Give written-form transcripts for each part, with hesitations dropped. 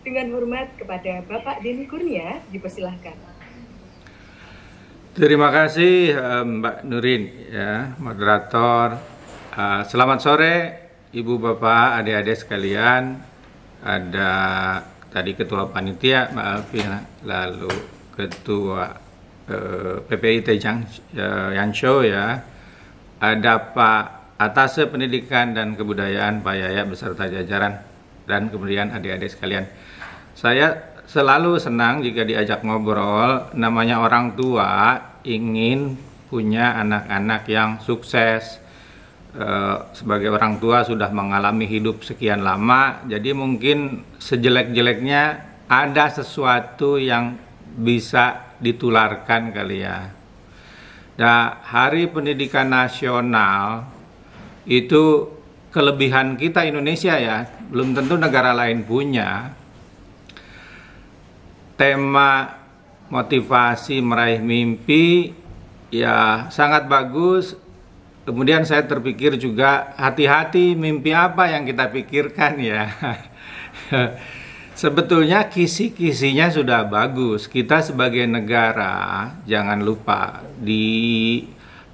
Dengan hormat kepada Bapak Denny Kurnia, dipersilahkan. Terima kasih Mbak Nurin, ya, moderator. Selamat sore Ibu Bapak, adik-adik sekalian. Ada tadi Ketua Panitia Mbak Alvina, lalu Ketua PPI Yansho, ya. Ada Pak Atase Pendidikan dan Kebudayaan Pak Yaya beserta jajaran, dan kemudian adik-adik sekalian. Saya selalu senang jika diajak ngobrol, namanya orang tua ingin punya anak-anak yang sukses. Sebagai orang tua sudah mengalami hidup sekian lama, jadi mungkin sejelek-jeleknya ada sesuatu yang bisa ditularkan kali ya. Nah, Hari Pendidikan Nasional itu kelebihan kita Indonesia ya, belum tentu negara lain punya. Tema motivasi meraih mimpi ya sangat bagus. Kemudian saya terpikir juga, hati-hati mimpi apa yang kita pikirkan ya. Sebetulnya kisi-kisinya sudah bagus. Kita sebagai negara jangan lupa di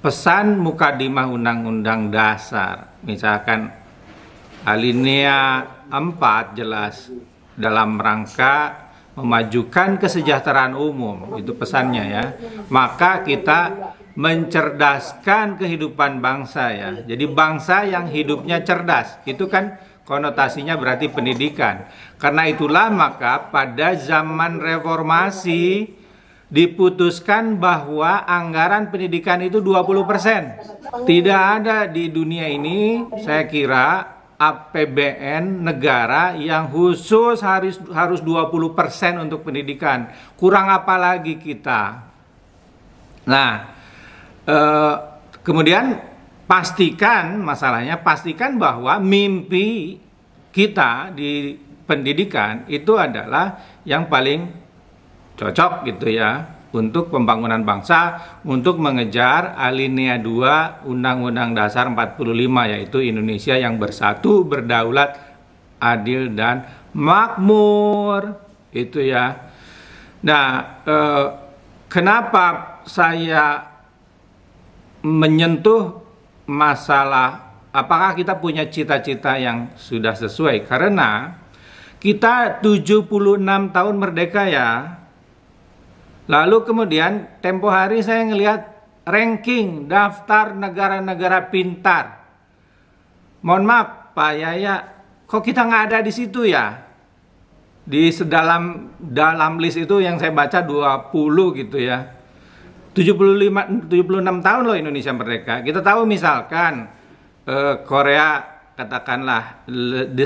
pesan mukadimah Undang-Undang Dasar, misalkan alinea 4 jelas dalam rangka memajukan kesejahteraan umum, itu pesannya ya. Maka kita mencerdaskan kehidupan bangsa ya. Jadi bangsa yang hidupnya cerdas, itu kan konotasinya berarti pendidikan. Karena itulah maka pada zaman reformasi diputuskan bahwa anggaran pendidikan itu 20%. Tidak ada di dunia ini, saya kira, APBN negara yang khusus harus 20% untuk pendidikan. Kurang apa lagi kita? Nah, kemudian pastikan bahwa mimpi kita di pendidikan itu adalah yang paling cocok gitu ya untuk pembangunan bangsa, untuk mengejar alinea 2 Undang-Undang Dasar 45, yaitu Indonesia yang bersatu, berdaulat, adil dan makmur, itu ya. Nah, kenapa saya menyentuh masalah apakah kita punya cita-cita yang sudah sesuai? Karena kita 76 tahun merdeka ya. Lalu kemudian tempo hari saya ngelihat ranking daftar negara-negara pintar. Mohon maaf Pak Yaya, kok kita nggak ada di situ ya? Di dalam list itu yang saya baca 20 gitu ya. 76 tahun loh Indonesia merdeka. Kita tahu misalkan Korea, katakanlah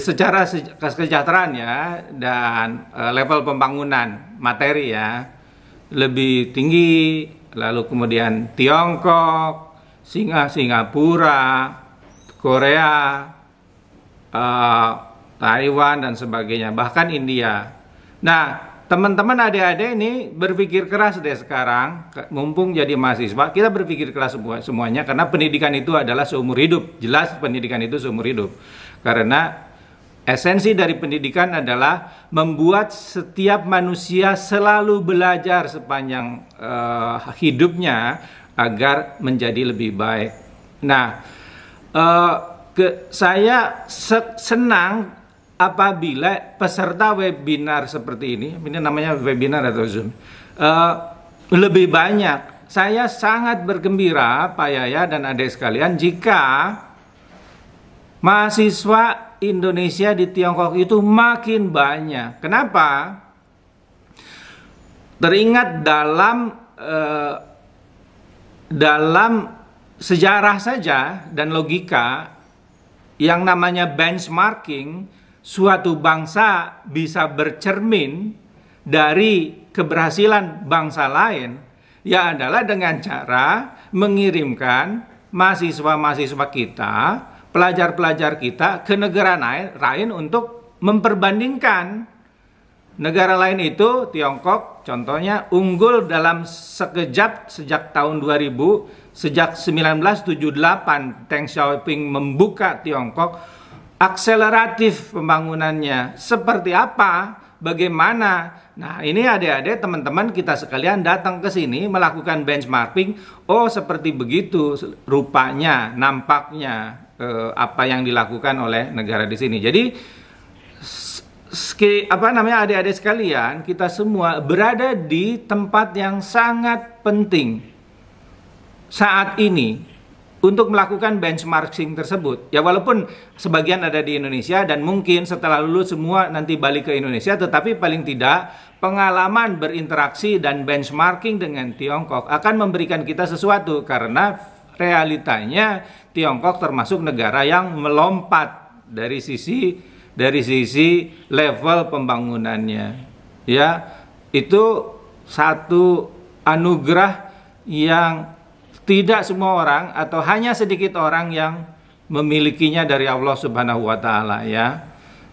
secara kesejahteraan ya, dan level pembangunan materi ya lebih tinggi. Lalu kemudian Tiongkok, Singapura, Korea, Taiwan dan sebagainya, bahkan India. Nah, teman-teman adik-adik ini berpikir keras deh sekarang, mumpung jadi mahasiswa, kita berpikir keras semuanya, karena pendidikan itu adalah seumur hidup. Jelas pendidikan itu seumur hidup. Karena esensi dari pendidikan adalah membuat setiap manusia selalu belajar sepanjang hidupnya agar menjadi lebih baik. Nah, saya senang apabila peserta webinar seperti ini namanya webinar atau Zoom, lebih banyak. Saya sangat bergembira Pak Yaya dan adik sekalian jika mahasiswa Indonesia di Tiongkok itu makin banyak. Kenapa? Teringat dalam sejarah saja dan logika, yang namanya benchmarking, suatu bangsa bisa bercermin dari keberhasilan bangsa lain, ya adalah dengan cara mengirimkan mahasiswa-mahasiswa kita, pelajar-pelajar kita ke negara lain untuk memperbandingkan. Negara lain itu, Tiongkok contohnya, unggul dalam sekejap sejak tahun 2000, sejak 1978 Deng Xiaoping membuka Tiongkok, akseleratif pembangunannya seperti apa, bagaimana. Nah, ini adik-adik teman-teman kita sekalian datang ke sini melakukan benchmarking. Oh, seperti begitu rupanya, nampaknya apa yang dilakukan oleh negara di sini. Jadi adik-adik sekalian, kita semua berada di tempat yang sangat penting saat ini untuk melakukan benchmarking tersebut. Ya, walaupun sebagian ada di Indonesia dan mungkin setelah lulus semua nanti balik ke Indonesia, tetapi paling tidak pengalaman berinteraksi dan benchmarking dengan Tiongkok akan memberikan kita sesuatu, karena realitanya Tiongkok termasuk negara yang melompat dari sisi level pembangunannya. Ya, itu satu anugerah yang tidak semua orang atau hanya sedikit orang yang memilikinya dari Allah Subhanahu wa taala, ya.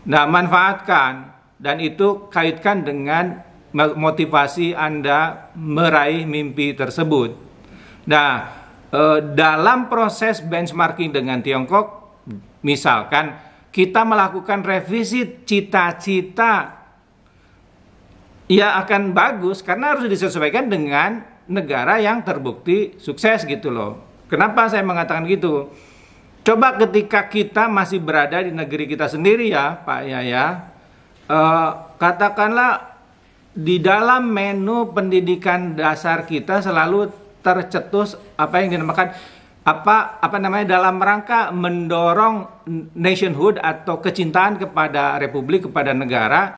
Nah, manfaatkan dan itu kaitkan dengan motivasi Anda meraih mimpi tersebut. Nah, dalam proses benchmarking dengan Tiongkok, misalkan kita melakukan revisi cita-cita, ya akan bagus karena harus disesuaikan dengan negara yang terbukti sukses gitu loh. Kenapa saya mengatakan gitu? Coba ketika kita masih berada di negeri kita sendiri ya Pak Yaya, katakanlah di dalam menu pendidikan dasar kita selalu tercetus apa yang dinamakan dalam rangka mendorong nationhood atau kecintaan kepada republik, kepada negara,